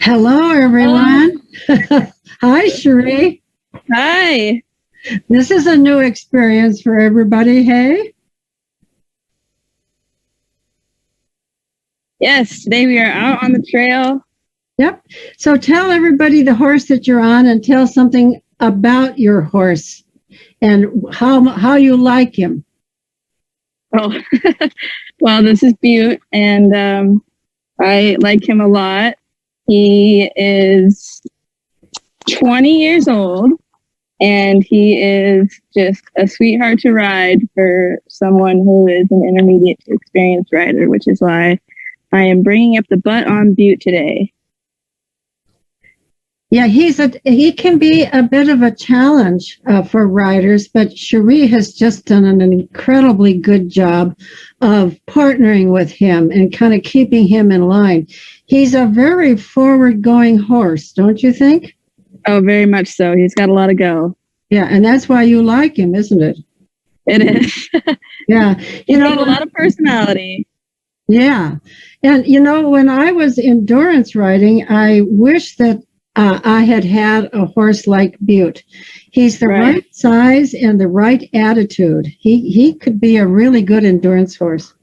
Hello, everyone. Hi, Cherie. Hi. This is a new experience for everybody, hey? Yes, today we are out on the trail. Yep. So tell everybody the horse that you're on and tell something about your horse and how you like him. Oh, well, this is Butte, and I like him a lot. He is 20 years old, and he is just a sweetheart to ride for someone who is an intermediate to experienced rider, which is why I am bringing up the butt on Butte today. Yeah, he can be a bit of a challenge for riders, but Cherie has just done an incredibly good job of partnering with him and kind of keeping him in line. He's a very forward-going horse, don't you think? Oh, very much so. He's got a lot of go. Yeah, and that's why you like him, isn't it? It is. Yeah, He's got a lot of personality. Yeah, and when I was endurance riding, I wish that I had a horse like Butte. He's the right size and the right attitude. He could be a really good endurance horse.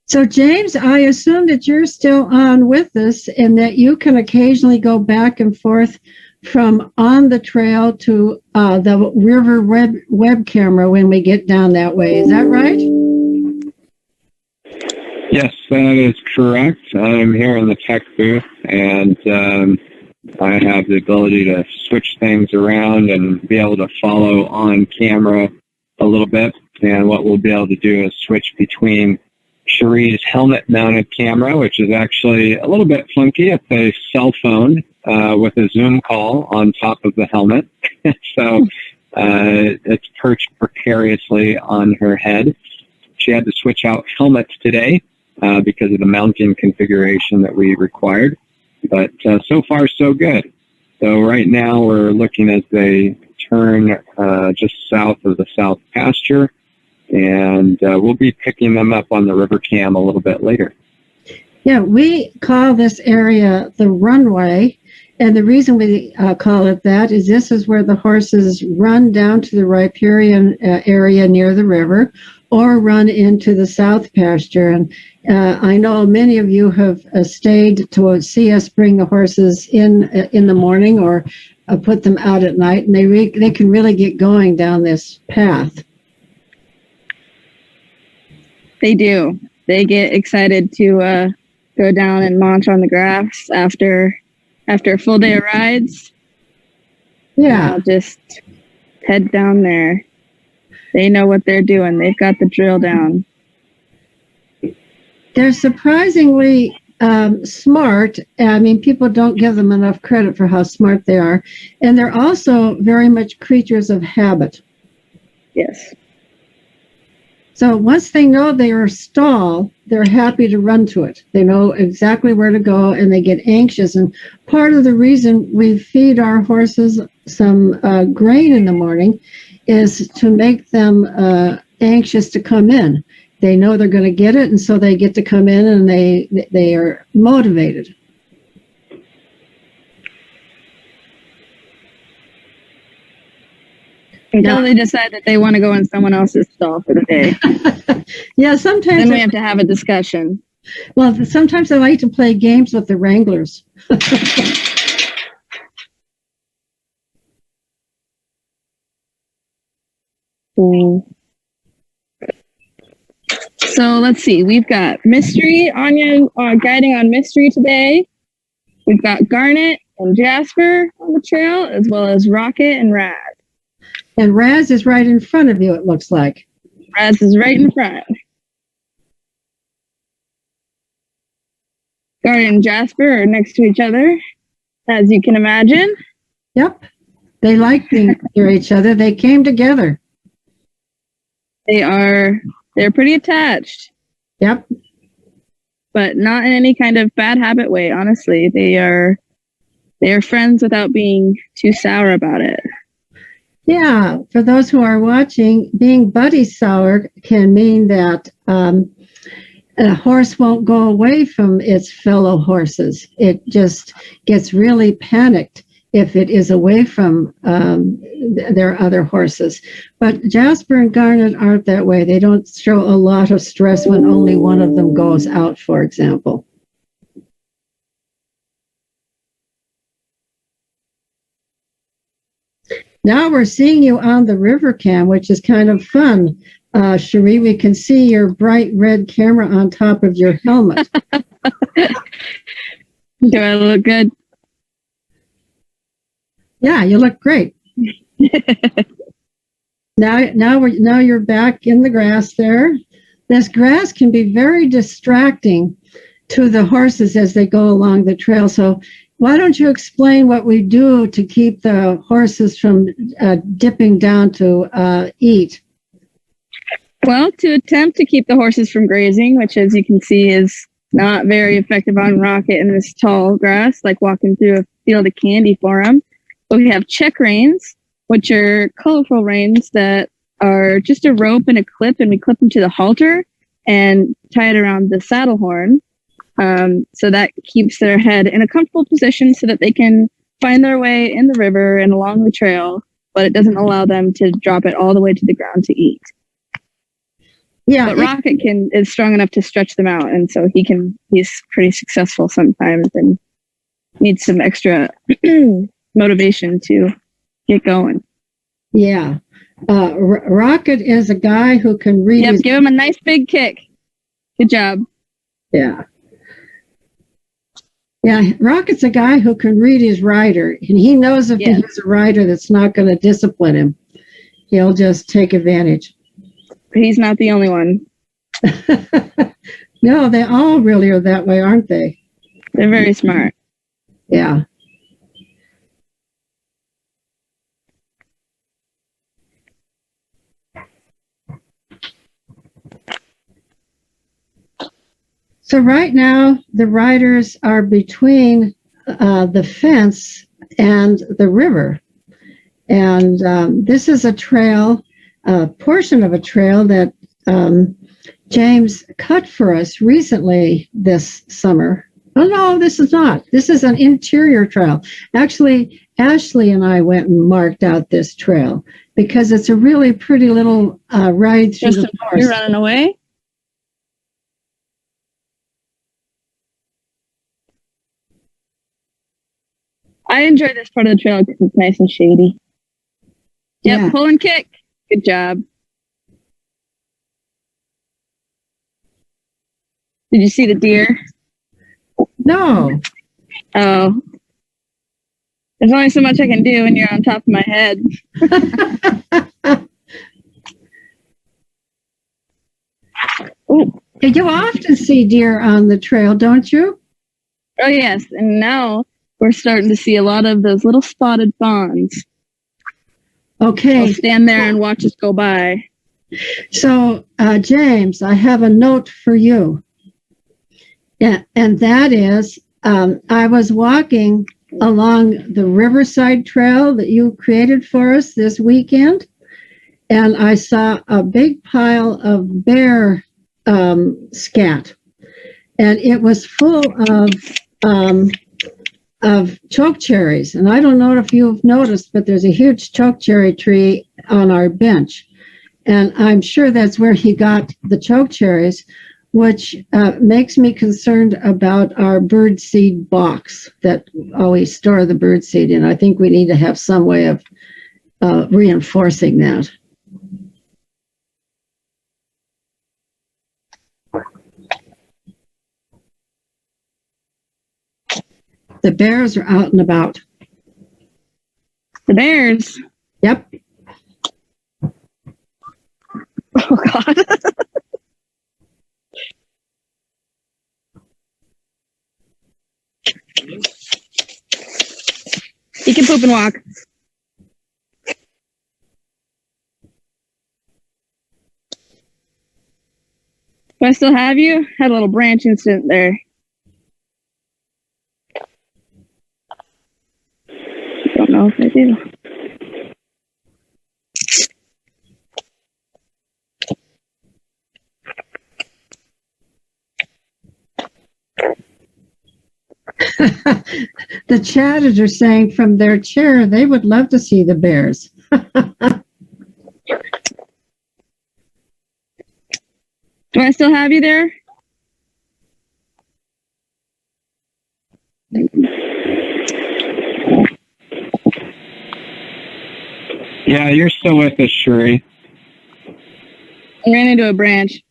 So, James, I assume that you're still on with us and that you can occasionally go back and forth from on the trail to the river web camera when we get down that way. Is that right? Yes, that is correct. I'm here in the tech booth, and I have the ability to switch things around and be able to follow on camera a little bit. And what we'll be able to do is switch between Cherie's helmet-mounted camera, which is actually a little bit funky. It's a cell phone with a Zoom call on top of the helmet. So it's perched precariously on her head. She had to switch out helmets today because of the mounting configuration that we required. But so far, so good. So right now we're looking as they turn just south of the South Pasture, and we'll be picking them up on the river cam a little bit later. Yeah, we call this area the runway, and the reason we call it that is this is where the horses run down to the riparian area near the river or run into the South Pasture. And I know many of you have stayed to see us bring the horses in the morning or put them out at night, and they can really get going down this path. They do. They get excited to go down and munch on the grass after a full day of rides. Yeah. I'll just head down there. They know what they're doing. They've got the drill down. They're surprisingly smart. I mean, people don't give them enough credit for how smart they are. And they're also very much creatures of habit. Yes. So once they know they are a stall, they're happy to run to it. They know exactly where to go, and they get anxious. And part of the reason we feed our horses some grain in the morning is to make them anxious to come in. They know they're going to get it, and so they get to come in, and they are motivated. Until they decide that they want to go in someone else's stall for the day. Yeah, sometimes. Then we have to have a discussion. Well, sometimes I like to play games with the wranglers. So let's see. We've got Mystery, Anya guiding on Mystery today. We've got Garnet and Jasper on the trail, as well as Rocket and Raz. And Raz is right in front of you, it looks like. Raz is right in front. Garnet and Jasper are next to each other, as you can imagine. Yep. They like being near each other. They came together. They're pretty attached. Yep. But not in any kind of bad habit way, honestly. They are friends without being too sour about it. Yeah, for those who are watching, being buddy sour can mean that a horse won't go away from its fellow horses. It just gets really panicked if it is away from their other horses. But Jasper and Garnet aren't that way. They don't show a lot of stress when only one of them goes out, for example. Now we're seeing you on the river cam, which is kind of fun. Cherie, we can see your bright red camera on top of your helmet. Do I look good? Yeah, you look great. Now you're back in the grass there. This grass can be very distracting to the horses as they go along the trail. So why don't you explain what we do to keep the horses from dipping down to eat? Well, to attempt to keep the horses from grazing, which as you can see is not very effective on Rocket in this tall grass, like walking through a field of candy for him. But we have check reins, which are colorful reins that are just a rope and a clip, and we clip them to the halter and tie it around the saddle horn. So that keeps their head in a comfortable position so that they can find their way in the river and along the trail, but it doesn't allow them to drop it all the way to the ground to eat. Yeah, but Rocket is strong enough to stretch them out, and so he's pretty successful sometimes and needs some extra motivation to get going. Yeah. Rocket is a guy who can read. Yep, give him a nice big kick. Good job. Yeah. Yeah, Rocket's a guy who can read his rider, and he knows if he has a rider that's not going to discipline him, he'll just take advantage. He's not the only one. No, they all really are that way, aren't they? They're very smart. Yeah. So right now, the riders are between the fence and the river. And this is a trail, a portion of a trail that James cut for us recently this summer. Oh, no, this is not. This is an interior trail. Actually, Ashley and I went and marked out this trail because it's a really pretty little ride through the forest. You're running away? I enjoy this part of the trail because it's nice and shady. Yep, yeah. Pull and kick. Good job. Did you see the deer? No. Oh. There's only so much I can do when you're on top of my head. You often see deer on the trail, don't you? Oh, yes. And now we're starting to see a lot of those little spotted fawns. Okay. They'll stand there and watch us go by. So, James, I have a note for you. Yeah, and that is, I was walking along the Riverside Trail that you created for us this weekend, and I saw a big pile of bear scat, and it was full of chokecherries. And I don't know if you've noticed, but there's a huge chokecherry tree on our bench, and I'm sure that's where he got the chokecherries, which makes me concerned about our birdseed box that always store the birdseed in. I think we need to have some way of reinforcing that. The bears are out and about. The bears? Yep. Oh, God. He can poop and walk. Do I still have you? Had a little branch incident there. Don't know if I do. The chatters are saying from their chair they would love to see the bears. Do I still have you there? Yeah, you're still with us, Sheree. I ran into a branch.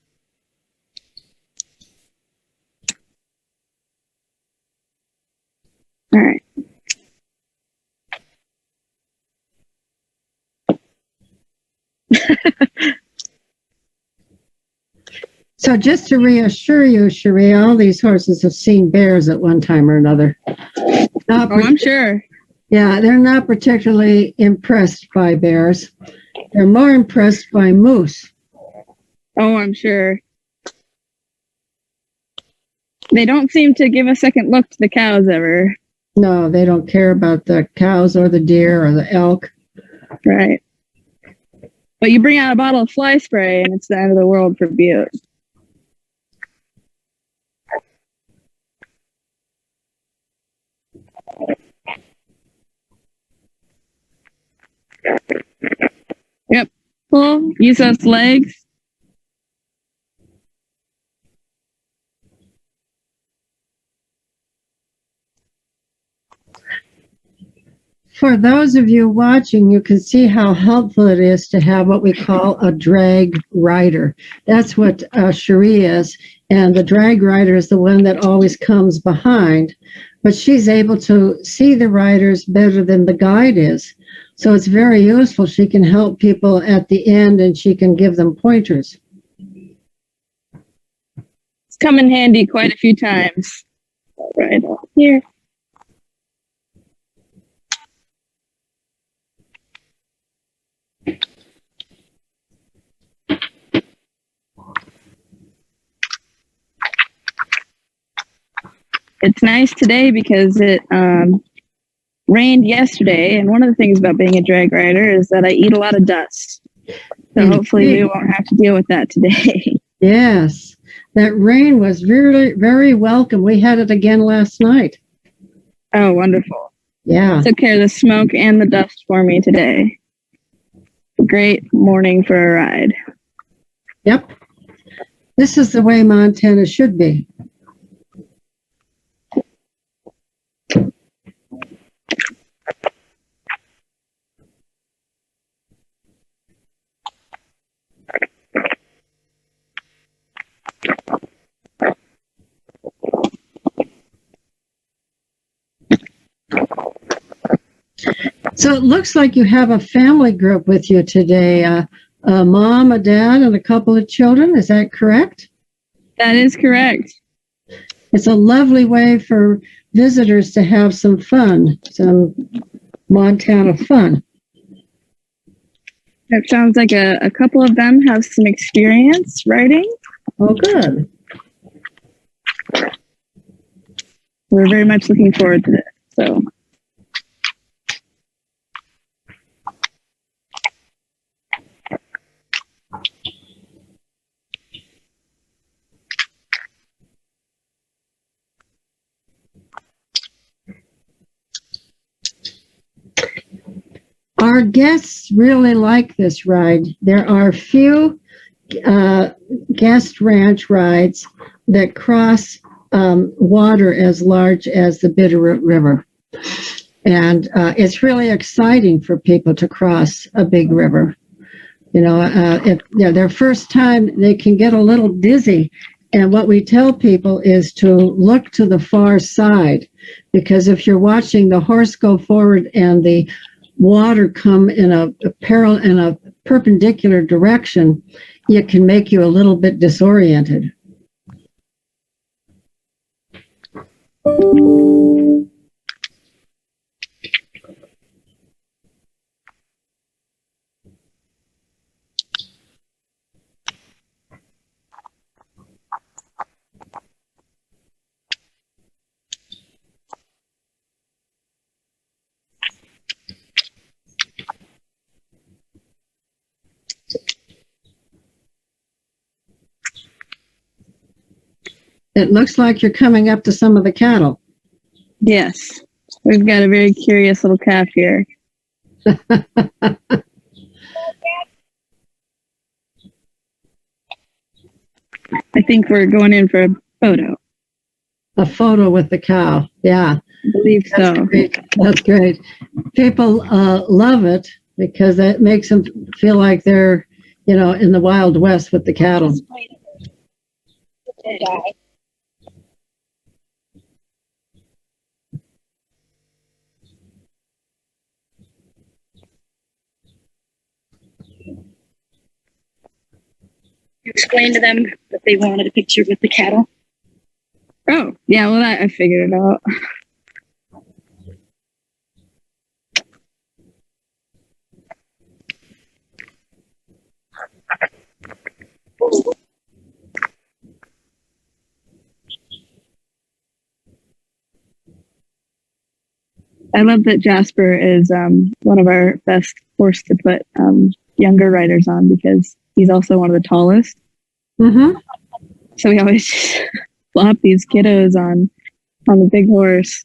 All right. So just to reassure you, Cherie, all these horses have seen bears at one time or another. Oh, I'm sure. Yeah, they're not particularly impressed by bears. They're more impressed by moose. Oh, I'm sure. They don't seem to give a second look to the cows ever. No, they don't care about the cows or the deer or the elk. Right. But you bring out a bottle of fly spray and it's the end of the world for Butte. Yep. Pull. Use those legs. For those of you watching, you can see how helpful it is to have what we call a drag rider. That's what Cherie is, and the drag rider is the one that always comes behind, but she's able to see the riders better than the guide is. So it's very useful. She can help people at the end, and she can give them pointers. It's come in handy quite a few times. Right here. It's nice today because it rained yesterday, and one of the things about being a drag rider is that I eat a lot of dust. So hopefully we won't have to deal with that today. Yes, that rain was very, very welcome. We had it again last night. Oh, wonderful. Yeah. Took care of the smoke and the dust for me today. Great morning for a ride. Yep. This is the way Montana should be. So it looks like you have a family group with you today, a mom, a dad, and a couple of children. Is that correct? That is correct. It's a lovely way for visitors to have some fun, some Montana fun. It sounds like a couple of them have some experience riding. Oh, good. We're very much looking forward to this. So. Our guests really like this ride. There are few guest ranch rides that cross water as large as the Bitterroot River. And it's really exciting for people to cross a big river. You know, if their first time, they can get a little dizzy. And what we tell people is to look to the far side, because if you're watching the horse go forward and the water come in a perpendicular direction, it can make you a little bit disoriented. It looks like you're coming up to some of the cattle. Yes. We've got a very curious little calf here. I think we're going in for a photo. A photo with the cow. Yeah. I believe That's so. great. That's great. People love it because it makes them feel like they're, in the Wild West with the cattle. You explained to them that they wanted a picture with the cattle. Oh, yeah, well, I figured it out. I love that Jasper is one of our best horse to put younger riders on because he's also one of the tallest. Mm-hmm. So we always just flop these kiddos on the big horse.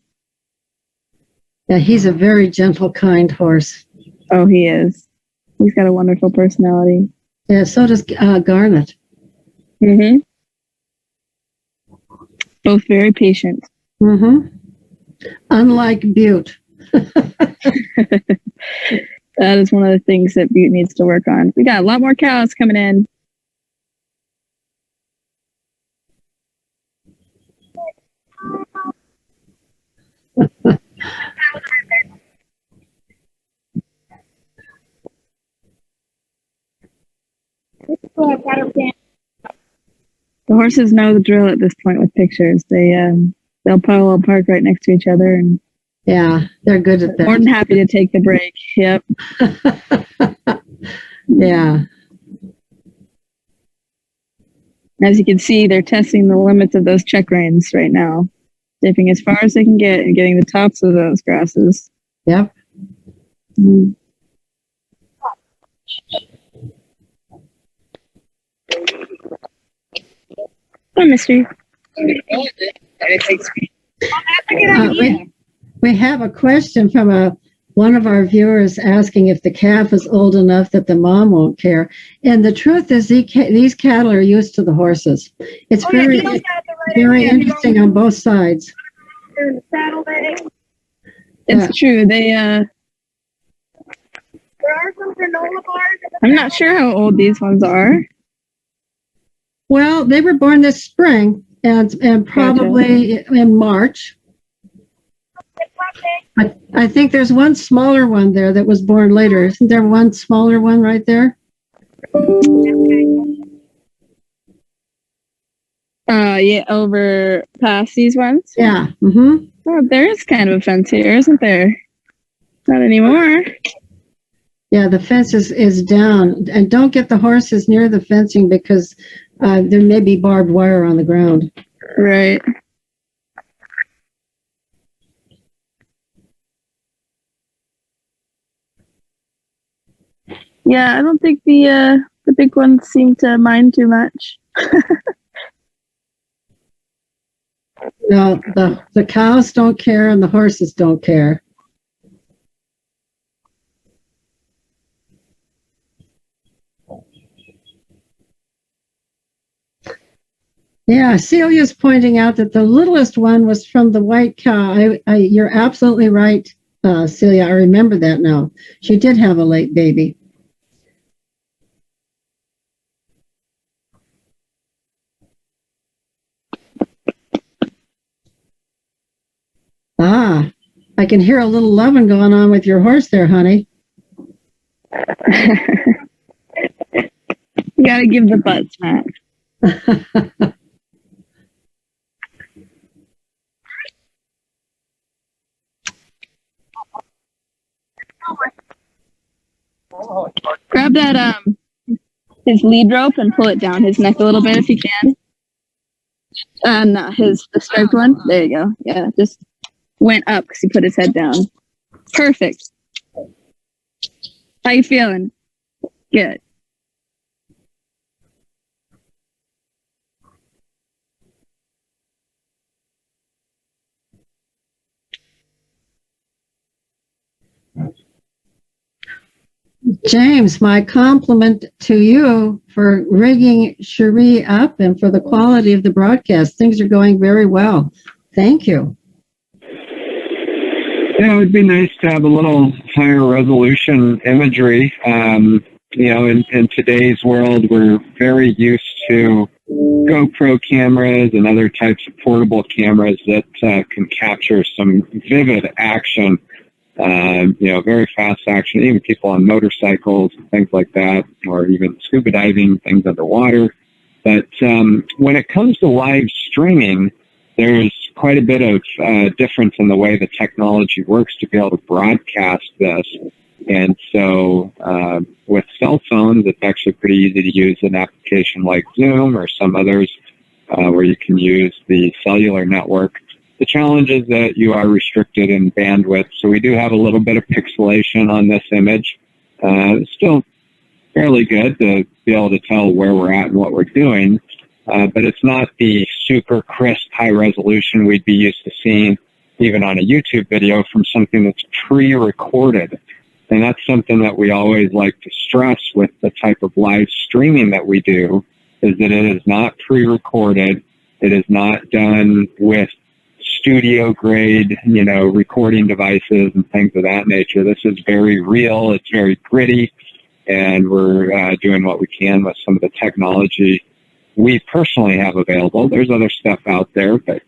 Yeah, he's a very gentle, kind horse. Oh, he is. He's got a wonderful personality. Yeah, so does Garnet. Mm-hmm. Both very patient. Mm-hmm. Unlike Butte. That is one of the things that Butte needs to work on. We got a lot more cows coming in. The horses know the drill at this point with pictures. They'll parallel park right next to each other, and Yeah, they're good at more than that. happy to take the break. Yep. Yeah. As you can see, they're testing the limits of those check reins right now, dipping as far as they can get and getting the tops of those grasses. Yep. Mm. Oh, mystery. We have a question from one of our viewers asking if the calf is old enough that the mom won't care. And the truth is, these cattle are used to the horses. It's very interesting on both sides. It's true. They There are some granola bars. I'm not sure how old these ones are. Well, they were born this spring and probably in March. I think there's one smaller one there that was born later. Isn't there one smaller one right there? Yeah, over past these ones. Yeah. Mm-hmm. Oh, there is kind of a fence here, isn't there? Not anymore. Yeah, the fence is down. And don't get the horses near the fencing because there may be barbed wire on the ground. Right. Yeah, I don't think the big ones seem to mind too much. No, the cows don't care and the horses don't care. Yeah, Celia's pointing out that the littlest one was from the white cow. You're absolutely right, Celia. I remember that now. She did have a late baby. Ah, I can hear a little loving going on with your horse there, honey. You gotta give the butt smack. Grab that his lead rope and pull it down his neck a little bit if you can. No, the striped one. There you go. Yeah, just went up because he put his head down. Perfect. How you feeling? Good. James, my compliment to you for rigging Cherie up and for the quality of the broadcast. Things are going very well. Thank you. Yeah, it would be nice to have a little higher resolution imagery. In today's world, we're very used to GoPro cameras and other types of portable cameras that can capture some vivid action, very fast action, even people on motorcycles and things like that, or even scuba diving, things underwater. But when it comes to live streaming, there's quite a bit of difference in the way the technology works to be able to broadcast this. And so with cell phones, it's actually pretty easy to use an application like Zoom or some others where you can use the cellular network. The challenge is that you are restricted in bandwidth. So we do have a little bit of pixelation on this image. It's still fairly good to be able to tell where we're at and what we're doing. But it's not the super crisp, high resolution we'd be used to seeing even on a YouTube video from something that's pre-recorded. And that's something that we always like to stress with the type of live streaming that we do, is that it is not pre-recorded. It is not done with studio grade, recording devices and things of that nature. This is very real. It's very gritty. And we're doing what we can with some of the technology we personally have available. There's other stuff out there, but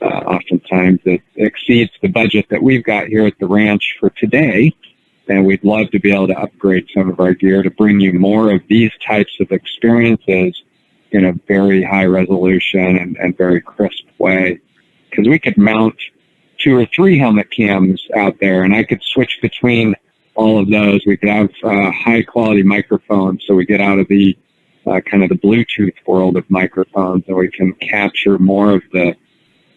oftentimes it exceeds the budget that we've got here at the ranch for today. And we'd love to be able to upgrade some of our gear to bring you more of these types of experiences in a very high resolution and very crisp way. Because we could mount 2 or 3 helmet cams out there, and I could switch between all of those. We could have high quality microphones, so we get out of the kind of the Bluetooth world of microphones, and we can capture more of the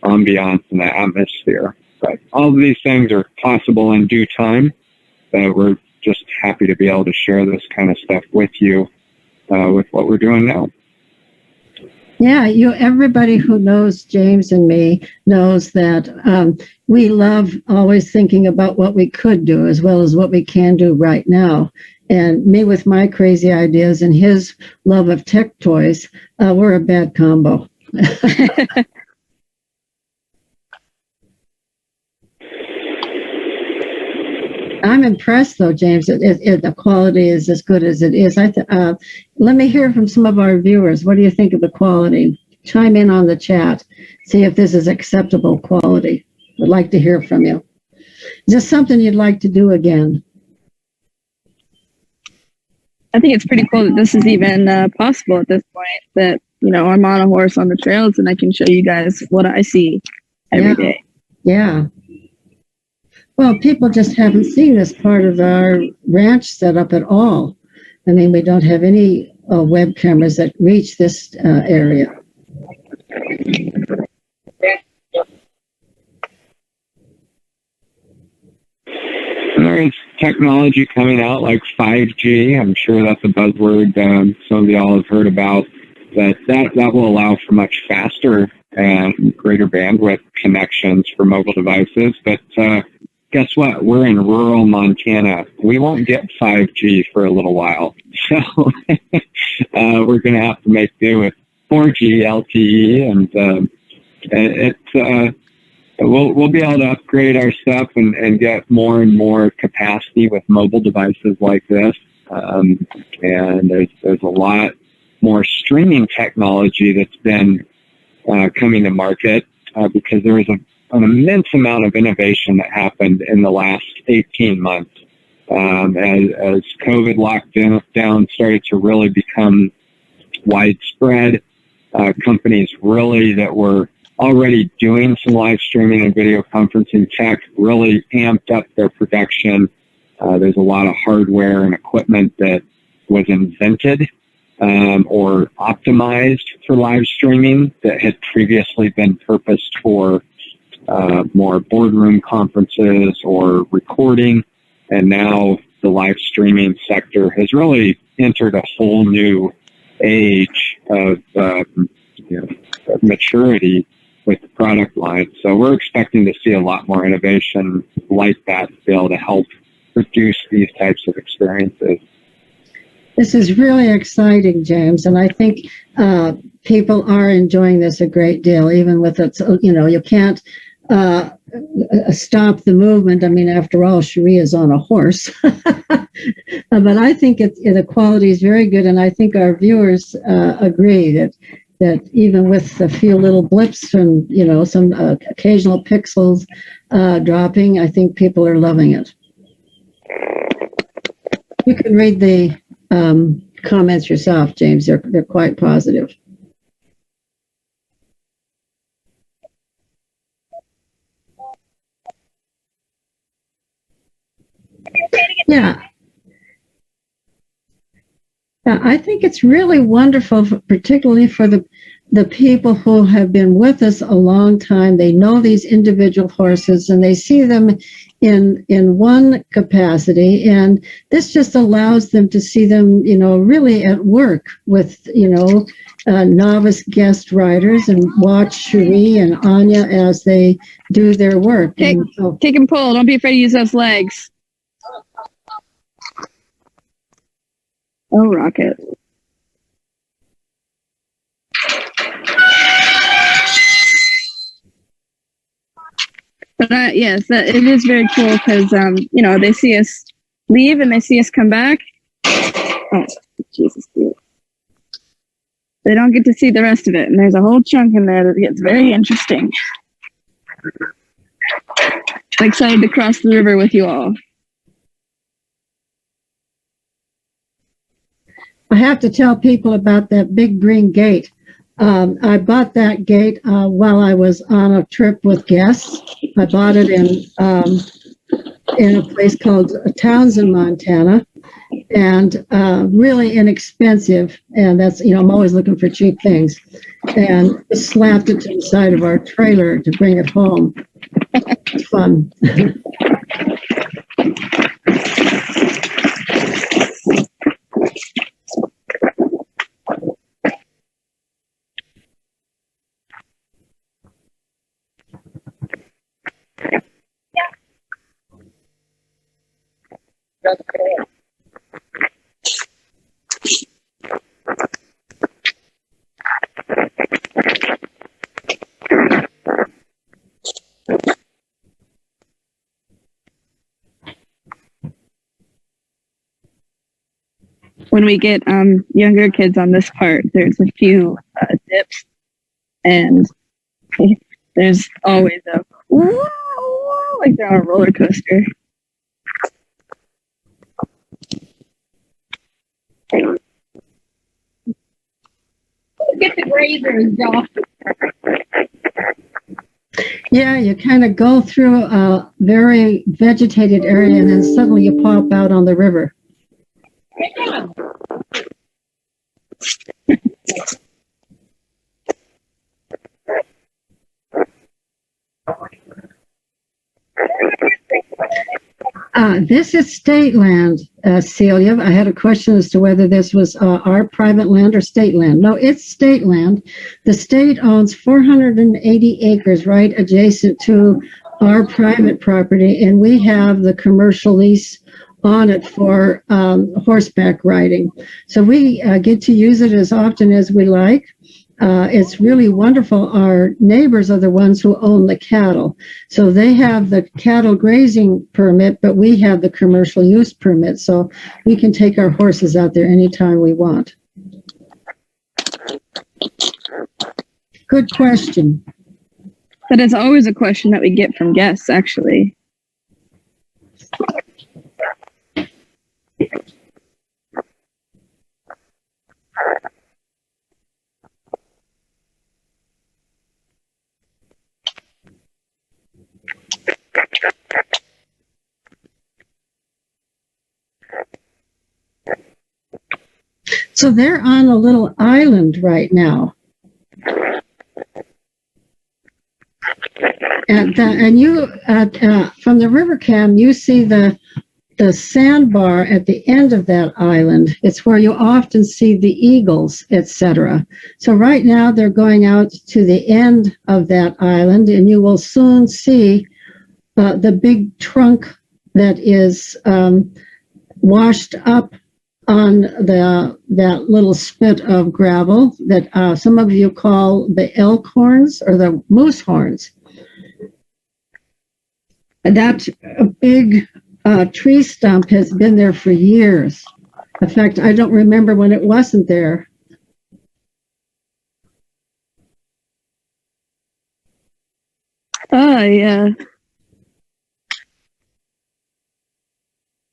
ambiance and the atmosphere. But all of these things are possible in due time. We're just happy to be able to share this kind of stuff with you with what we're doing now. Yeah, everybody who knows James and me knows that we love always thinking about what we could do as well as what we can do right now. And me with my crazy ideas and his love of tech toys, we're a bad combo. I'm impressed, though, James. The quality is as good as it is. Let me hear from some of our viewers. What do you think of the quality? Chime in on the chat. See if this is acceptable quality. I'd like to hear from you. Is this something you'd like to do again? I think it's pretty cool that this is even possible at this point, that, I'm on a horse on the trails and I can show you guys what I see every day. Yeah. Well, people just haven't seen this part of our ranch setup at all. I mean, we don't have any web cameras that reach this area. There's technology coming out like 5G. I'm sure that's a buzzword some of y'all have heard about. But that will allow for much faster and greater bandwidth connections for mobile devices. But guess what? We're in rural Montana. We won't get 5G for a little while. So we're going to have to make do with 4G LTE, and we'll be able to upgrade our stuff and get more and more capacity with mobile devices like this. And there's a lot more streaming technology that's been coming to market because there was an immense amount of innovation that happened in the last 18 months. As COVID lockdown started to really become widespread, companies really that were already doing some live streaming and video conferencing tech really amped up their production. There's a lot of hardware and equipment that was invented or optimized for live streaming that had previously been purposed for more boardroom conferences or recording. And now the live streaming sector has really entered a whole new age of maturity with the product line. So we're expecting to see a lot more innovation like that to be able to help produce these types of experiences. This is really exciting, James, and I think people are enjoying this a great deal, even with it. You can't stop the movement. I mean, after all, Cherie is on a horse. But I think the quality is very good, and I think our viewers agree that even with a few little blips and, some occasional pixels dropping, I think people are loving it. You can read the comments yourself, James. They're quite positive. Yeah. I think it's really wonderful, particularly for the people who have been with us a long time. They know these individual horses and they see them in one capacity, and this just allows them to see them, really at work with, novice guest riders, and watch Cherie and Anya as they do their work. Take and pull. Don't be afraid to use those legs. Oh, Rocket. But yes, it is very cool because, they see us leave and they see us come back. Oh, Jesus, dude. They don't get to see the rest of it. And there's a whole chunk in there that gets very interesting. I'm excited to cross the river with you all. I have to tell people about that big green gate. I bought that gate while I was on a trip with guests. I bought it in a place called Townsend, Montana, and really inexpensive. And that's, I'm always looking for cheap things. And just slapped it to the side of our trailer to bring it home. It's fun. When we get younger kids on this part, there's a few dips, and there's always a whoa, whoa, like they're on a roller coaster. Get the grazers, y'all. Yeah, you kind of go through a very vegetated area and then suddenly you pop out on the river. This is state land, Celia. I had a question as to whether this was our private land or state land. No, it's state land. The state owns 480 acres right adjacent to our private property, and we have the commercial lease on it for horseback riding. So we get to use it as often as we like. It's really wonderful. Our neighbors are the ones who own the cattle. So they have the cattle grazing permit, but we have the commercial use permit. So we can take our horses out there anytime we want. Good question. That is always a question that we get from guests, actually. So they're on a little island right now. And you, from the river cam, you see the sandbar at the end of that island. It's where you often see the eagles, etc. So right now they're going out to the end of that island, and you will soon see the big trunk that is washed up on that little spit of gravel that some of you call the elk horns or the moose horns. That big tree stump has been there for years. In fact, I don't remember when it wasn't there. Oh, yeah.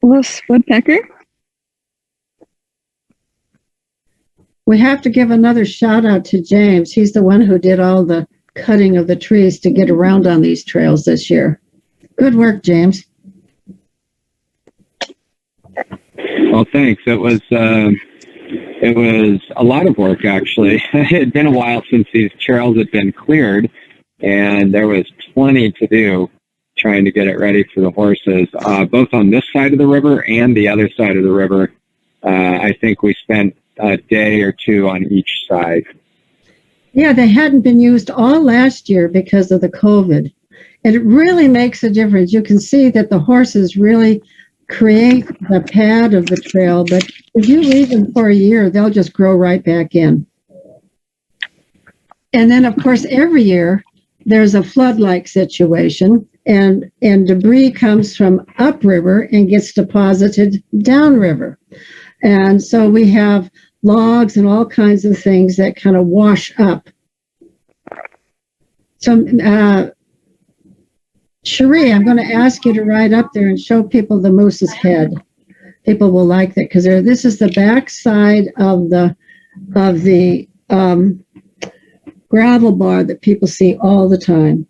Wolf's woodpecker? We have to give another shout out to James. He's the one who did all the cutting of the trees to get around on these trails this year. Good work, James. Well, thanks. It was a lot of work, actually. It had been a while since these trails had been cleared, and there was plenty to do trying to get it ready for the horses, both on this side of the river and the other side of the river. I think we spent a day or two on each side. Yeah, they hadn't been used all last year because of the COVID. And it really makes a difference. You can see that the horses really create the pad of the trail, but if you leave them for a year, they'll just grow right back in. And then, of course, every year there's a flood-like situation, and debris comes from upriver and gets deposited downriver. And so we have logs and all kinds of things that kind of wash up. So, Cherie, I'm going to ask you to ride up there and show people the moose's head. People will like that because this is the back side of the gravel bar that people see all the time.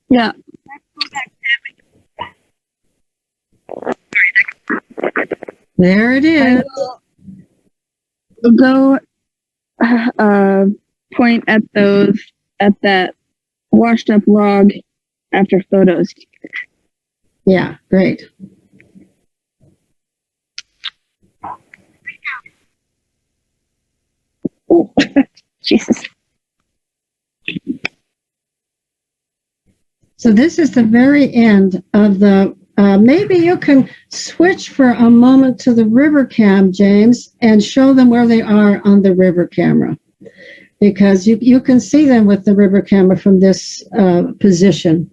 Yeah. There it is. Go point at that washed up log after photos. Yeah, great. Oh, Jesus. So this is the very end of the, maybe you can switch for a moment to the river cam, James, and show them where they are on the river camera. Because you can see them with the river camera from this position.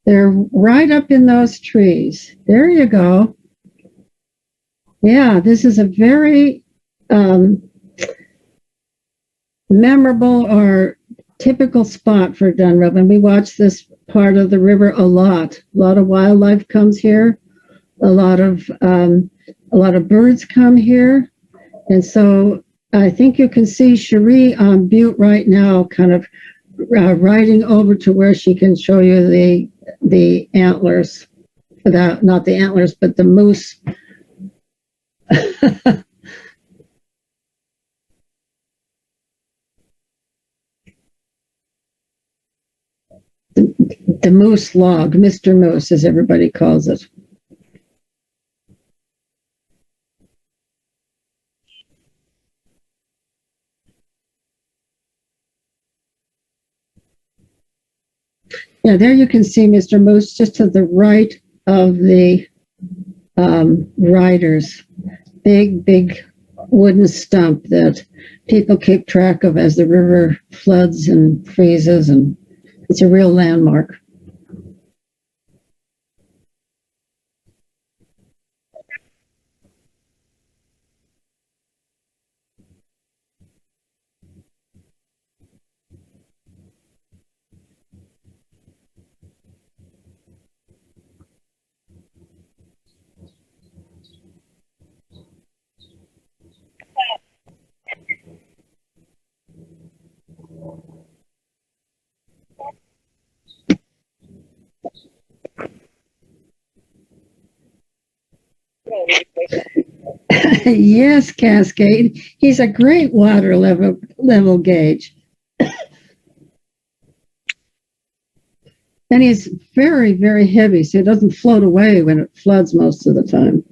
They're right up in those trees. There you go. Yeah, this is a very memorable or typical spot for Dunrovin. We watch this part of the river a lot. A lot of wildlife comes here. A lot of birds come here. And so I think you can see Cherie on Butte right now, kind of riding over to where she can show you the antlers. Not the antlers, but the moose. The moose log, Mr. Moose, as everybody calls it. Yeah, there you can see Mr. Moose just to the right of the riders. Big wooden stump that people keep track of as the river floods and freezes, and it's a real landmark. Yes, Cascade. He's a great water level gauge. And he's very, very heavy, so it doesn't float away when it floods most of the time.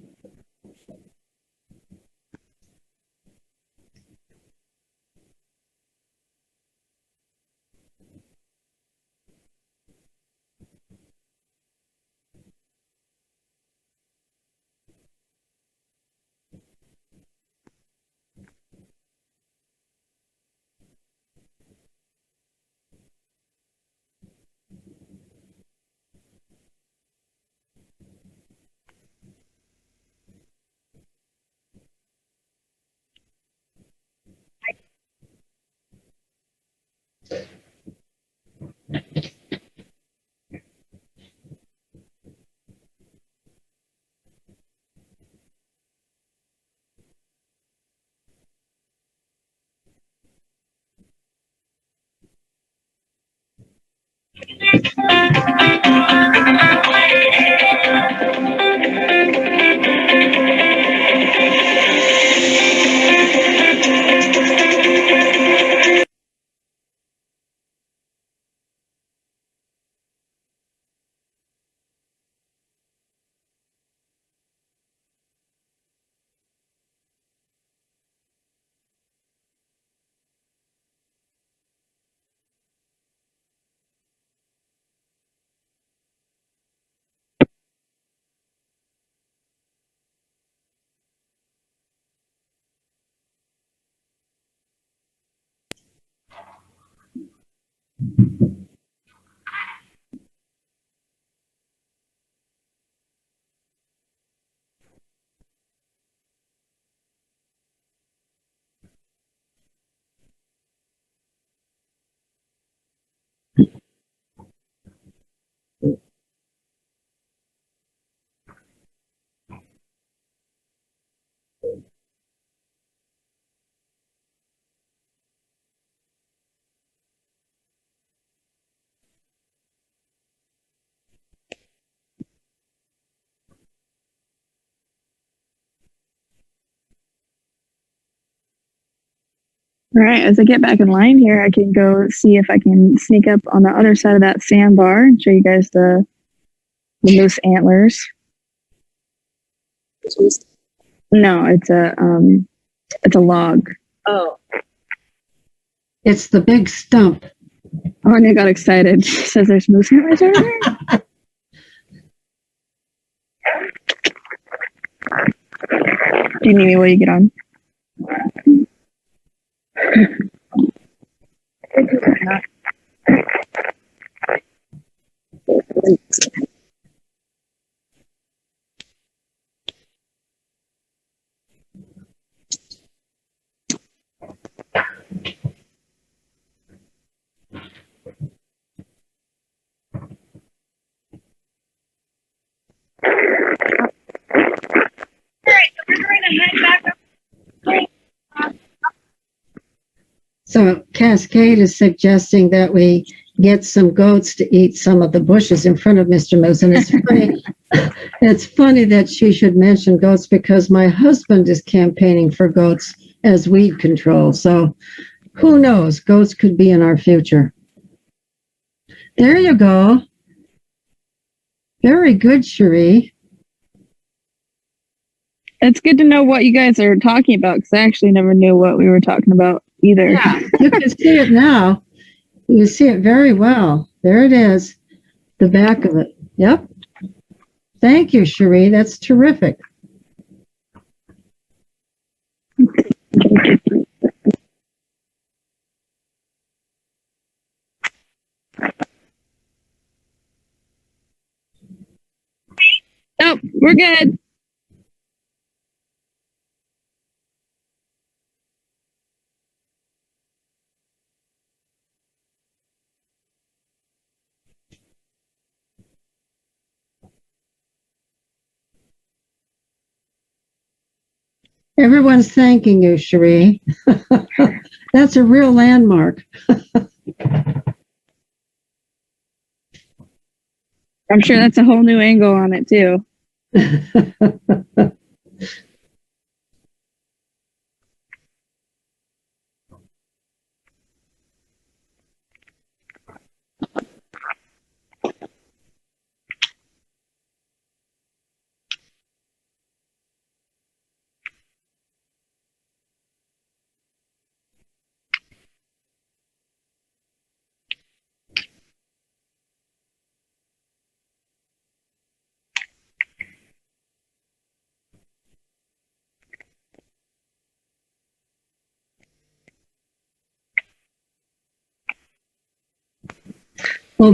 All right, as I get back in line here, I can go see if I can sneak up on the other side of that sandbar and show you guys the moose antlers. No, it's a log. Oh, It's the big stump. Anya got excited. She says there's moose antlers over there. Do you need me while you get on? So Cascade is suggesting that we get some goats to eat some of the bushes in front of Mr. Moose. And it's funny, it's funny that she should mention goats because my husband is campaigning for goats as weed control. So who knows? Goats could be in our future. There you go. Very good, Cherie. It's good to know what you guys are talking about because I actually never knew what we were talking about either. Yeah, you can see it now. You see it very well. There it is, the back of it. Yep. Thank you, Cherie. That's terrific. Oh, we're good. Everyone's thanking you, Cherie. That's a real landmark. I'm sure that's a whole new angle on it too. Well,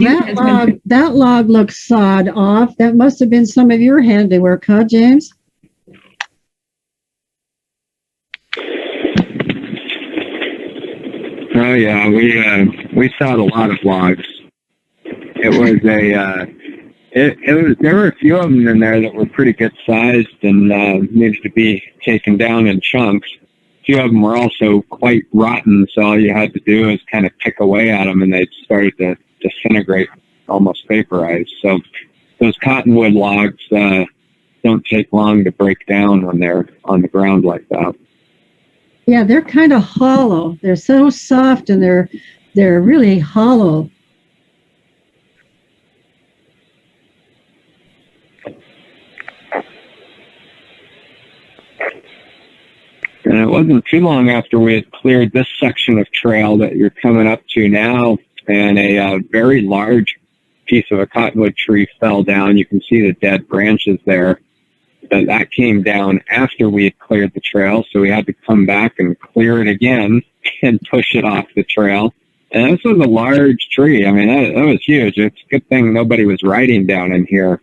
that log looks sawed off. That must have been some of your handiwork, huh, James? Oh yeah, we sawed a lot of logs. It was there were a few of them in there that were pretty good sized and needed to be taken down in chunks. A few of them were also quite rotten, so all you had to do is kind of pick away at them, and they started to disintegrate, almost vaporize. So those cottonwood logs don't take long to break down when they're on the ground like that. Yeah, they're kind of hollow. They're so soft and they're really hollow. And it wasn't too long after we had cleared this section of trail that you're coming up to now, and a very large piece of a cottonwood tree fell down. You can see the dead branches there. But that came down after we had cleared the trail, so we had to come back and clear it again and push it off the trail. And this was a large tree. I mean, that was huge. It's a good thing nobody was riding down in here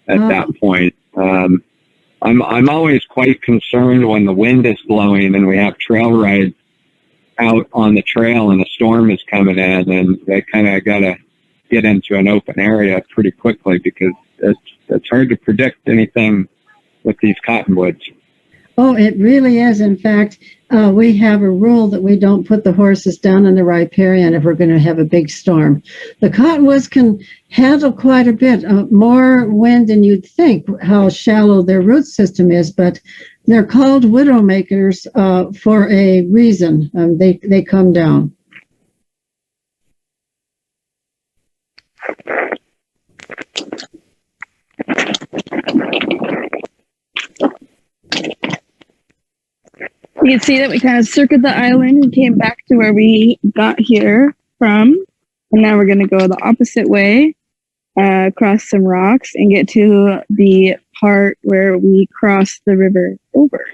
at that point. I'm always quite concerned when the wind is blowing and we have trail rides out on the trail and a storm is coming in, and they kind of got to get into an open area pretty quickly because it's hard to predict anything with these cottonwoods. Oh, it really is. In fact, we have a rule that we don't put the horses down in the riparian if we're going to have a big storm. The cottonwoods can handle quite a bit more wind than you'd think, how shallow their root system is, but They're called widowmakers for a reason. They come down. You can see that we kind of circled the island and came back to where we got here from. And now we're going to go the opposite way, across some rocks and get to the part where we cross the river over.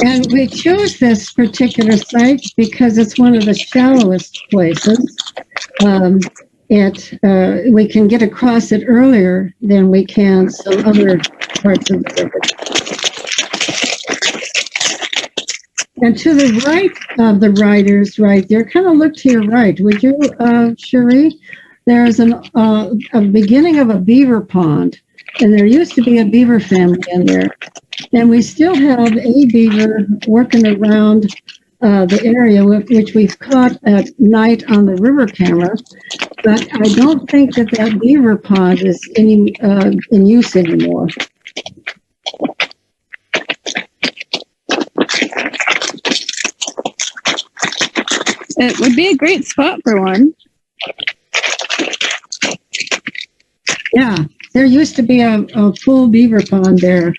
And we chose this particular site because it's one of the shallowest places. We can get across it earlier than we can some other parts of the river. And to the right of the riders, right there, kind of look to your right, would you, Cherie? There's a beginning of a beaver pond, and there used to be a beaver family in there. And we still have a beaver working around the area, which we've caught at night on the river camera. But I don't think that beaver pond is in use anymore. It would be a great spot for one. Yeah, there used to be a full beaver pond there.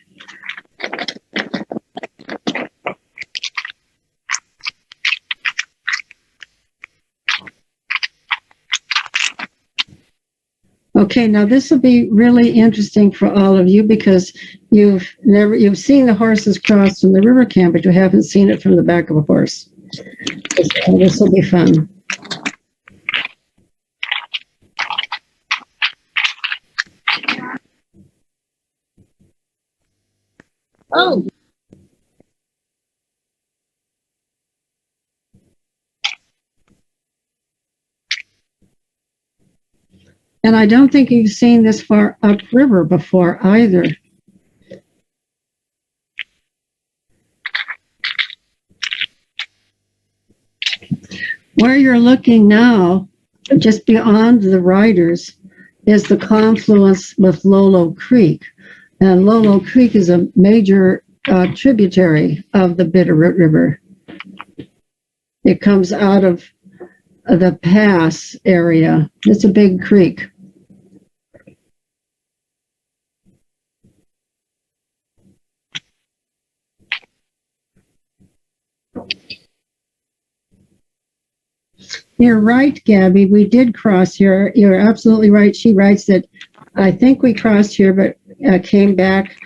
Okay, now this will be really interesting for all of you because you've seen the horses cross from the river camp, but you haven't seen it from the back of a horse. This will be fun. Oh. And I don't think you've seen this far upriver before either. Where you're looking now, just beyond the riders, is the confluence with Lolo Creek. And Lolo Creek is a major tributary of the Bitterroot River. It comes out of the pass area. It's a big creek. You're right, Gabby. We did cross here. You're absolutely right. She writes that I think we crossed here, but came back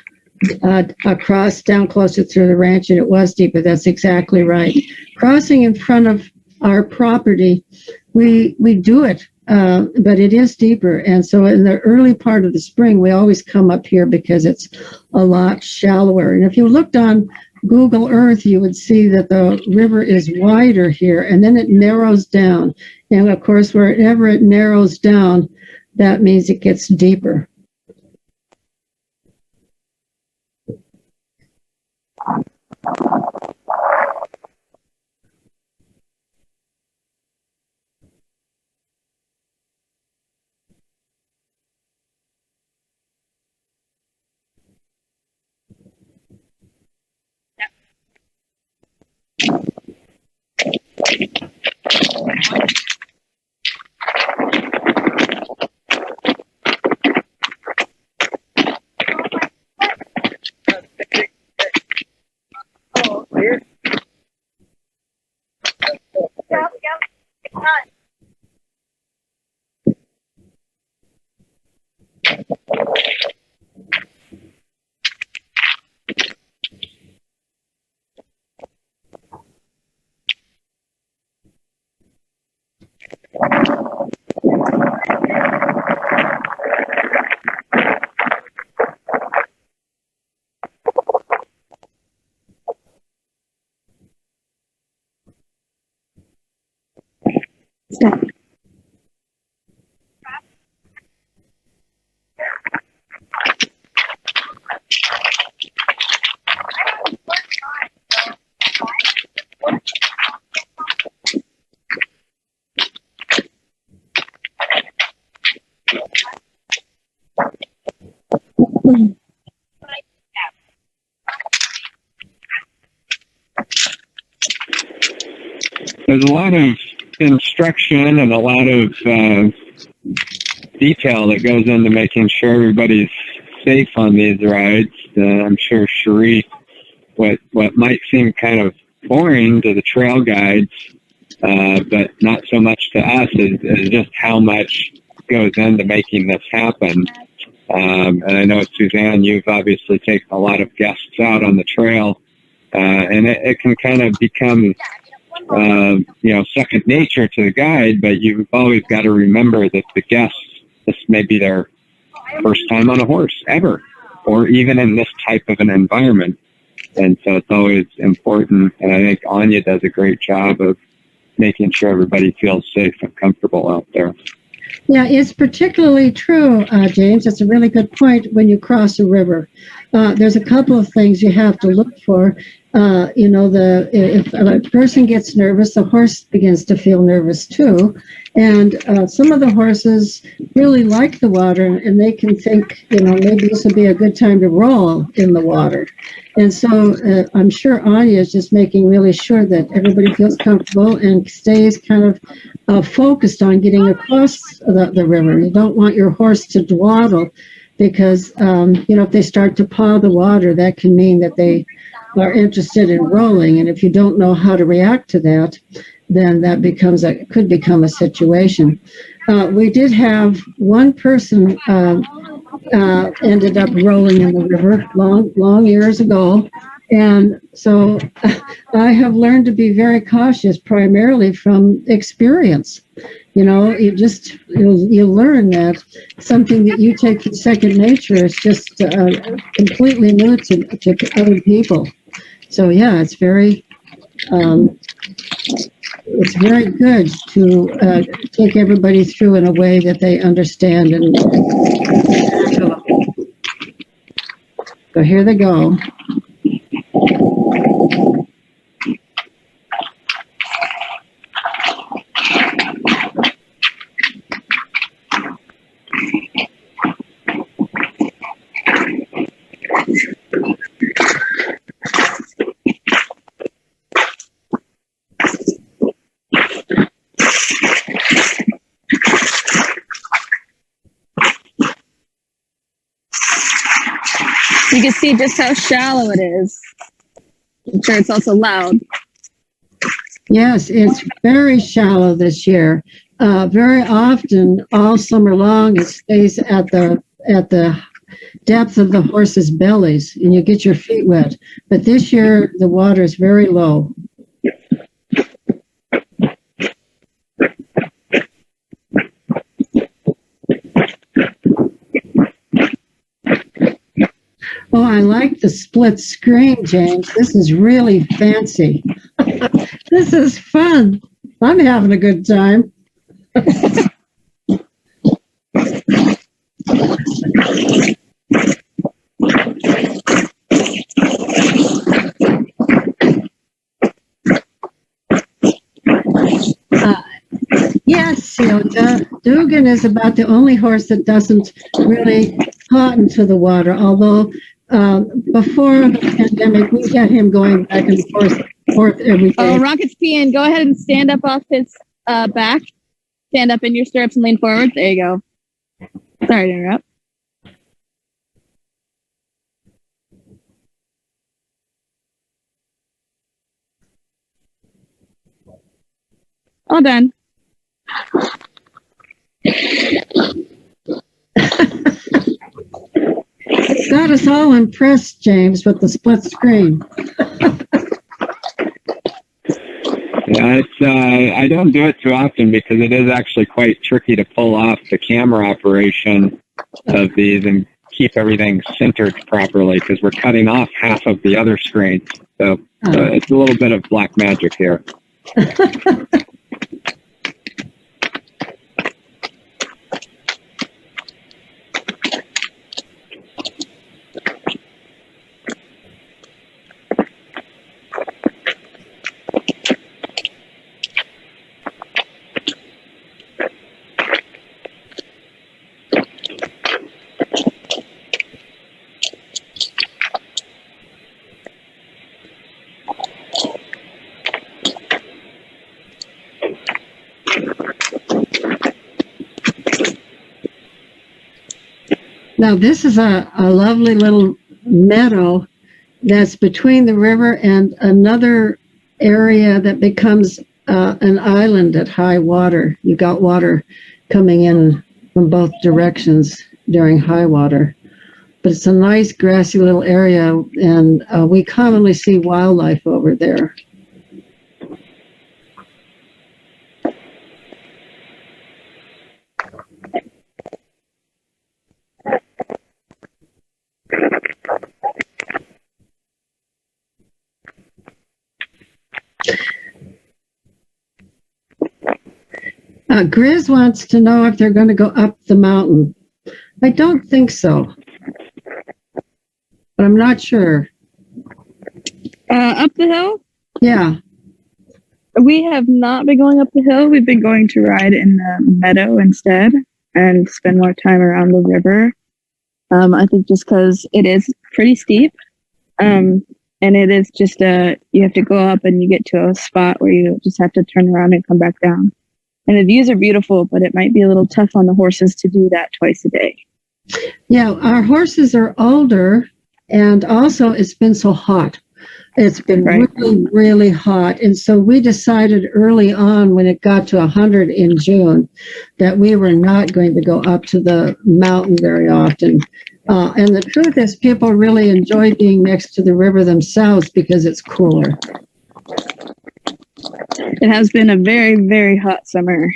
across down closer through the ranch, and it was deep, but that's exactly right. Crossing in front of our property, we do it, but it is deeper. And so in the early part of the spring, we always come up here because it's a lot shallower. And if you looked on Google Earth, you would see that the river is wider here, and then it narrows down. And of course, wherever it narrows down, that means it gets deeper. there's a lot of instruction and a lot of detail that goes into making sure everybody's safe on these rides. I'm sure Cherie, what might seem kind of boring to the trail guides, but not so much to us, is just how much goes into making this happen. And I know, Suzanne, you've obviously taken a lot of guests out on the trail, and it can kind of become, second nature to the guide, but you've always got to remember that the guests, this may be their first time on a horse ever, or even in this type of an environment. And so it's always important, and I think Anya does a great job of making sure everybody feels safe and comfortable out there. Yeah, it's particularly true, James. It's a really good point when you cross a river. There's a couple of things you have to look for. If a person gets nervous, the horse begins to feel nervous too. And some of the horses really like the water, and they can think, maybe this would be a good time to roll in the water. And so I'm sure Anya is just making really sure that everybody feels comfortable and stays kind of focused on getting across the river. You don't want your horse to dawdle, because, if they start to paw the water, that can mean that they are interested in rolling. And if you don't know how to react to that, then that could become a situation. We did have one person ended up rolling in the river long years ago. And so I have learned to be very cautious, primarily from experience. You learn that something that you take for second nature is just completely new to other people. So yeah, it's very good to take everybody through in a way that they understand. And so here they go. You can see just how shallow it is. I'm sure it's also loud. Yes, it's very shallow this year. Very often, all summer long, it stays at the depth of the horses' bellies, and you get your feet wet. But this year, the water is very low. Oh, I like the split screen, James. This is really fancy. This is fun. I'm having a good time. Yes, Dugan is about the only horse that doesn't really cotton to the water, although before the pandemic, we had him going back and forth every day. Oh, Rocket's peeing. Go ahead and stand up off his back. Stand up in your stirrups and lean forward. There you go. Sorry to interrupt. All done. It's got us all impressed, James, with the split screen. Yeah, I don't do it too often because it is actually quite tricky to pull off the camera operation of these and keep everything centered properly because we're cutting off half of the other screens. So it's a little bit of black magic here. Now, this is a lovely little meadow that's between the river and another area that becomes an island at high water. You got water coming in from both directions during high water. But it's a nice grassy little area, and we commonly see wildlife over there. Grizz wants to know if they're going to go up the mountain. I don't think so, but I'm not sure. Up the hill? Yeah. We have not been going up the hill. We've been going to ride in the meadow instead and spend more time around the river. I think just because it is pretty steep. And it is just you have to go up and you get to a spot where you just have to turn around and come back down. And the views are beautiful, but it might be a little tough on the horses to do that twice a day. Yeah, our horses are older, and also it's been so hot. It's been really, really hot. And so we decided early on when it got to 100 in June that we were not going to go up to the mountain very often. And the truth is people really enjoy being next to the river themselves because it's cooler. It has been a very, very hot summer.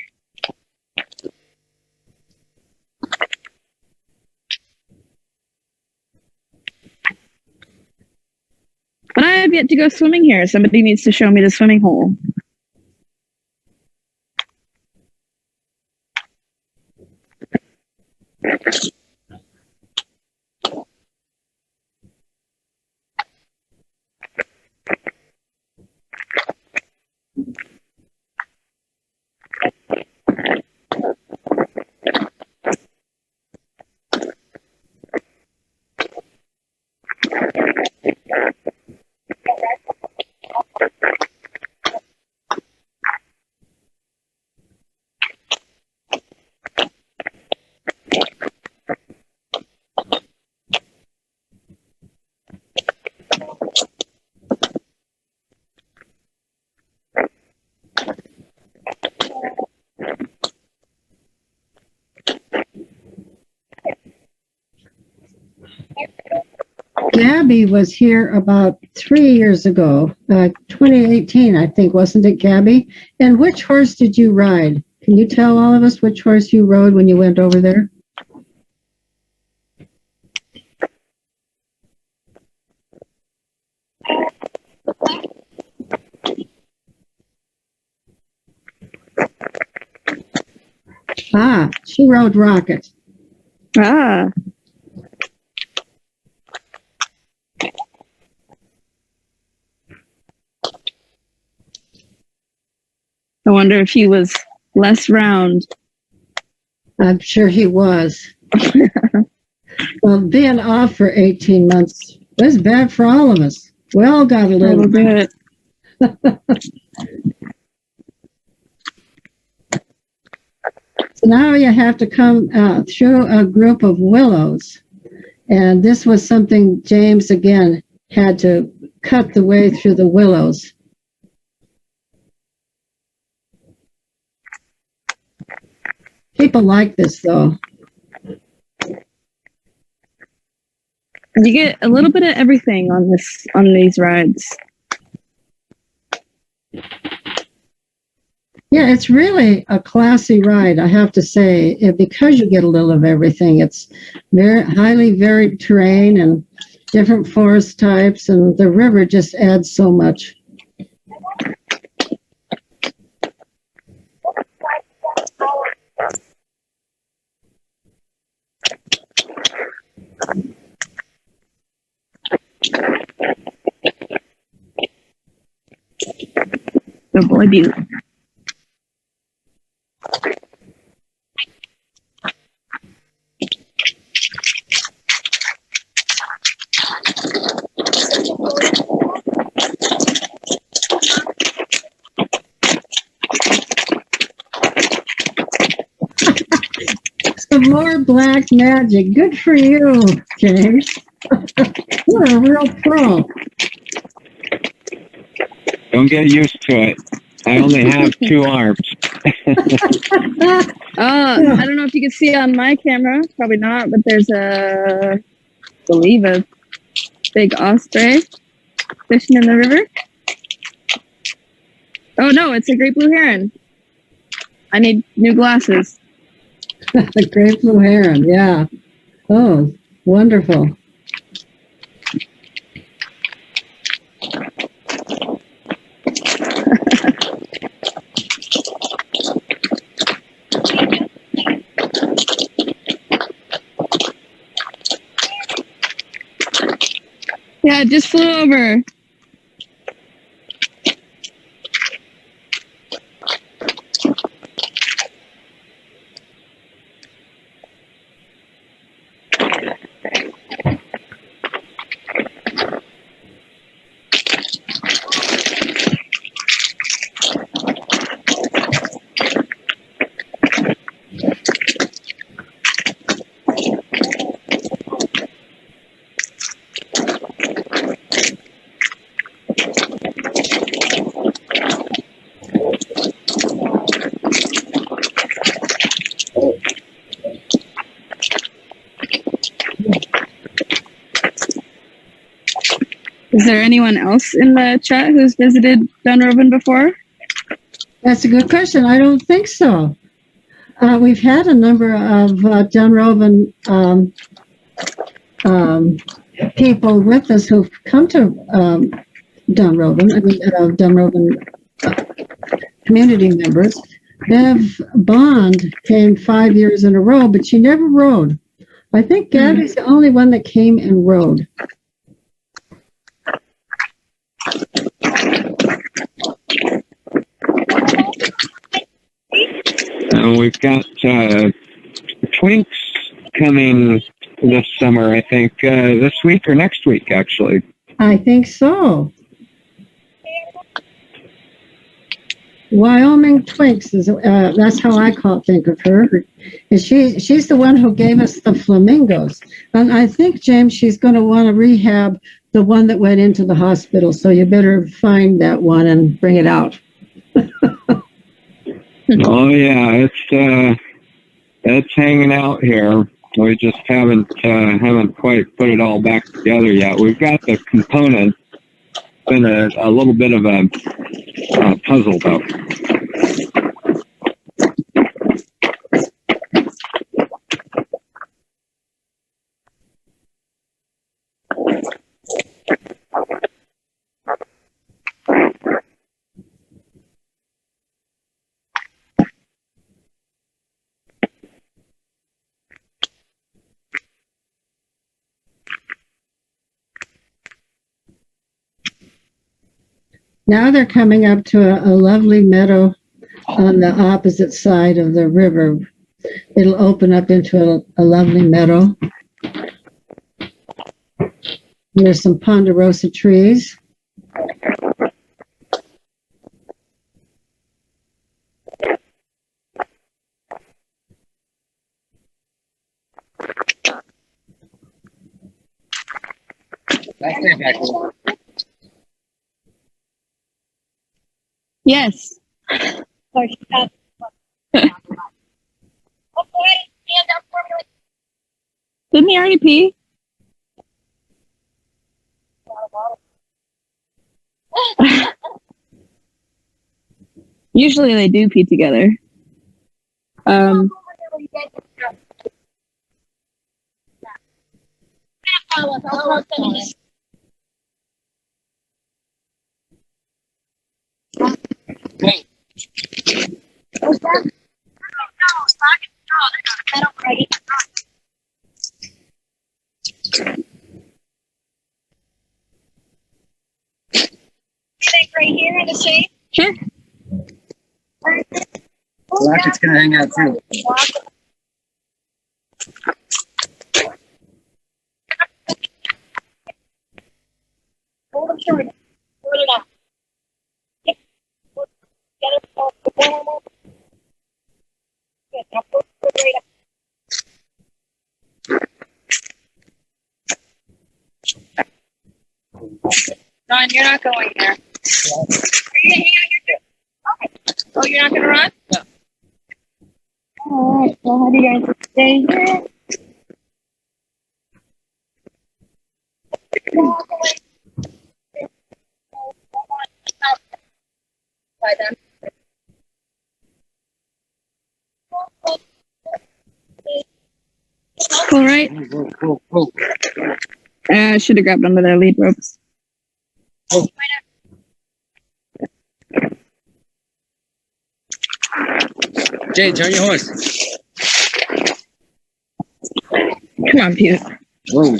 But I have yet to go swimming here. Somebody needs to show me the swimming hole. Gabby was here about 3 years ago, 2018, I think, wasn't it, Gabby? And which horse did you ride? Can you tell all of us which horse you rode when you went over there? Ah, she rode Rocket. Ah. I wonder if he was less round. I'm sure he was. Well, being off for 18 months was bad for all of us. We all got a little bit. So now you have to come through a group of willows. And this was something James, again, had to cut the way through the willows. People like this, though. You get a little bit of everything on these rides. Yeah, it's really a classy ride, I have to say, because you get a little of everything. It's very highly varied terrain and different forest types, and the river just adds so much. Good boy, Butte. So more black magic. Good for you, James. You're a real pro. Don't get used to it. I only have 2 arms. I don't know if you can see on my camera. Probably not, but there's I believe a big osprey fishing in the river. Oh no, it's a great blue heron. I need new glasses. The great blue heron, yeah. Oh, wonderful. Yeah, it just flew over. Is there anyone else in the chat who's visited Dunrovin before? That's a good question. I don't think so. We've had a number of Dunrovin people with us who've come to Dunrovin community members. Bev Bond came 5 years in a row, but she never rode. I think Gabby's the only one that came and rode. We've got Twinks coming this summer, I think, this week or next week, actually. I think so. Wyoming Twinks is that's how I think of her. And she's the one who gave us the flamingos. And I think, James, she's going to want to rehab the one that went into the hospital. So you better find that one and bring it out. Oh yeah, it's hanging out here. We just haven't quite put it all back together yet. We've got the components. It's been a little bit of a puzzle though. Now they're coming up to a lovely meadow on the opposite side of the river. It'll open up into a lovely meadow. There's some ponderosa trees. Yes. Sorry, stand up for me. Didn't he already pee? Usually they do pee together. Wait. Right here in the shade? Sure. Rocket's gonna hang out too. Hold them short. Hold it out. Get it. Good. Now pull it right up. going there. Are you gonna hang out here too? Okay. Oh, you're not gonna run? No. Alright, well, how do you guys stay here? Walk away. By them. All right. Whoa. I should have grabbed onto their lead ropes. Jay, turn your horse. Come on, Butte. Whoa.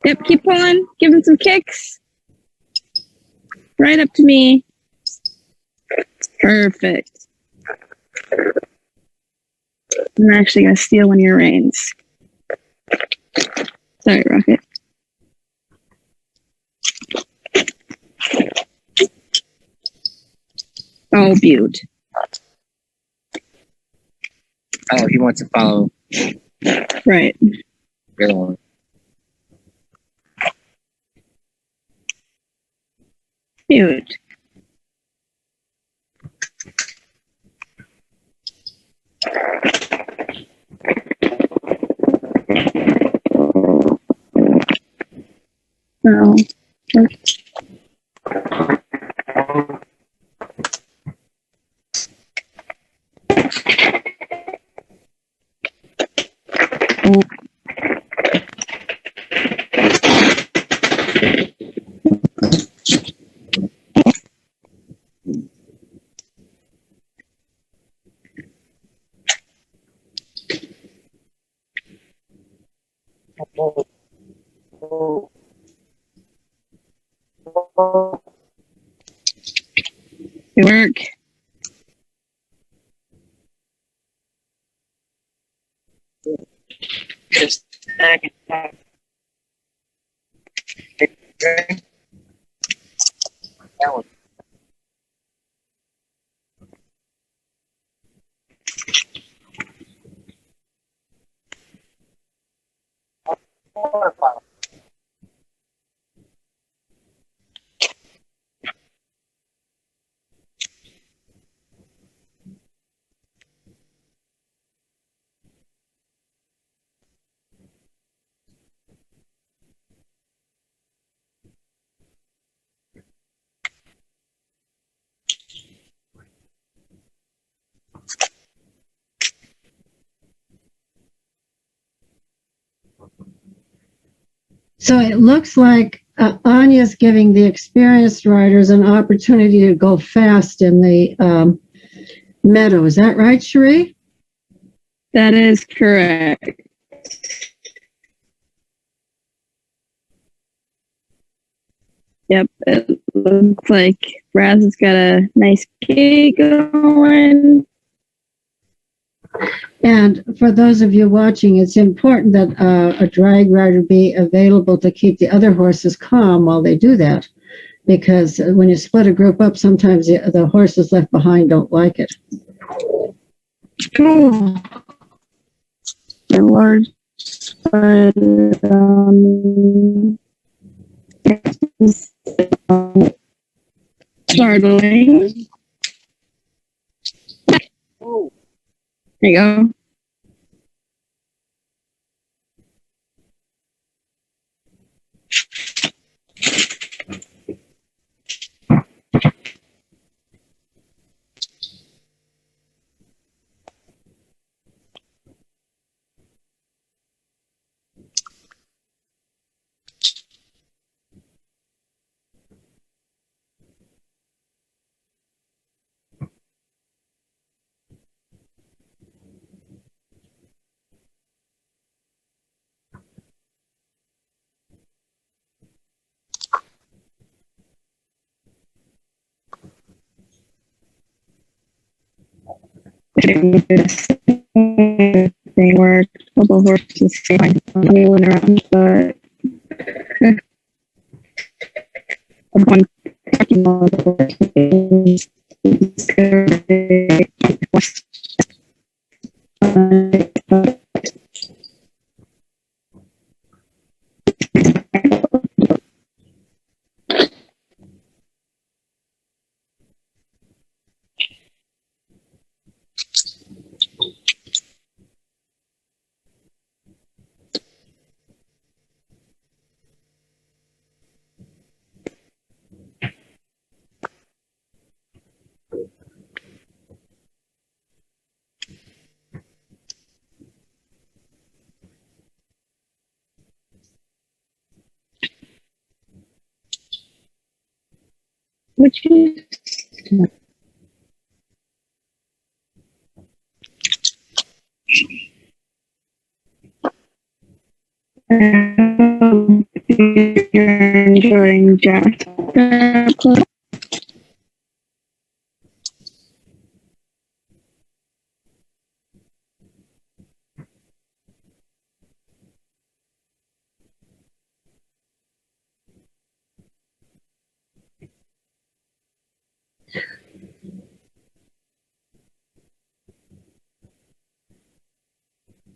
Yep, keep pulling. Give him some kicks. Right up to me. Perfect. I'm actually going to steal one of your reins. Sorry, Rocket. Oh, Butte. Oh, he wants to follow. Right. You're the one. Butte. No. Good work. Just that one. So it looks like Anya's giving the experienced riders an opportunity to go fast in the meadow. Is that right, Cherie? That is correct. Yep, it looks like Raz has got a nice gate going. And for those of you watching, it's important that a drag rider be available to keep the other horses calm while they do that. Because when you split a group up, sometimes the horses left behind don't like it. Oh. The large startling. There you go. They were a couple horses wheeling around, but one Which is you're enjoying Jack.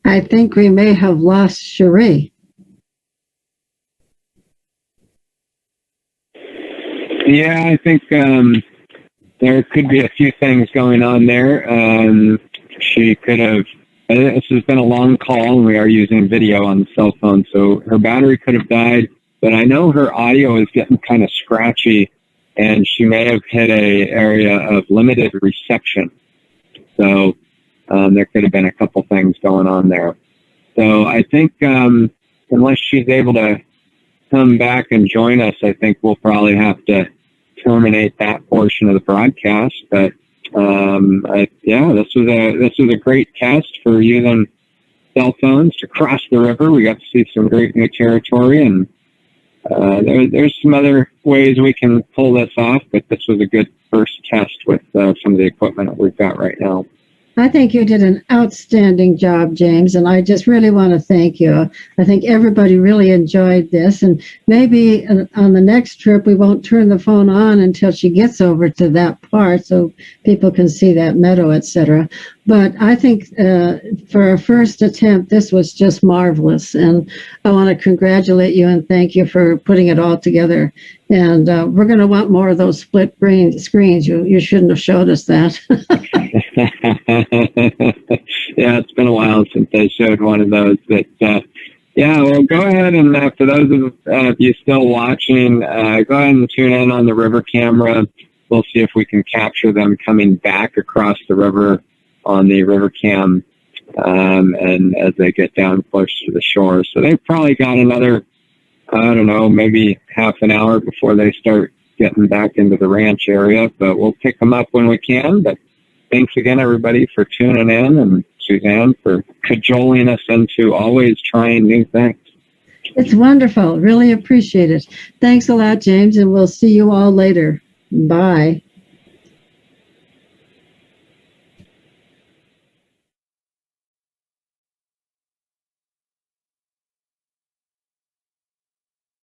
I think we may have lost Cherie. Yeah, I think there could be a few things going on there. She could have. This has been a long call, and we are using video on the cell phone, so her battery could have died. But I know her audio is getting kind of scratchy, and she may have hit a area of limited reception. So there could have been a couple things going on there. So I think unless she's able to come back and join us, I think we'll probably have to terminate that portion of the broadcast. But yeah, this was a great test for using cell phones to cross the river. We got to see some great new territory, and there's some other ways we can pull this off. But this was a good first test with some of the equipment that we've got right now. I think you did an outstanding job, James, and I just really want to thank you. I think everybody really enjoyed this, and maybe on the next trip we won't turn the phone on until she gets over to that part so people can see that meadow, etc. But I think for a first attempt, this was just marvelous, and I want to congratulate you and thank you for putting it all together. And we're going to want more of those split screens. You shouldn't have showed us that. Yeah, it's been a while since I showed one of those. But yeah, well, go ahead and for those of you still watching, go ahead and tune in on the river camera. We'll see if we can capture them coming back across the river on the river cam, and as they get down close to the shore. So they've probably got another, I don't know, maybe half an hour before they start getting back into the ranch area. But we'll pick them up when we can. But thanks again, everybody, for tuning in, and Suzanne for cajoling us into always trying new things. It's wonderful. Really appreciate it. Thanks a lot, James, and we'll see you all later. Bye.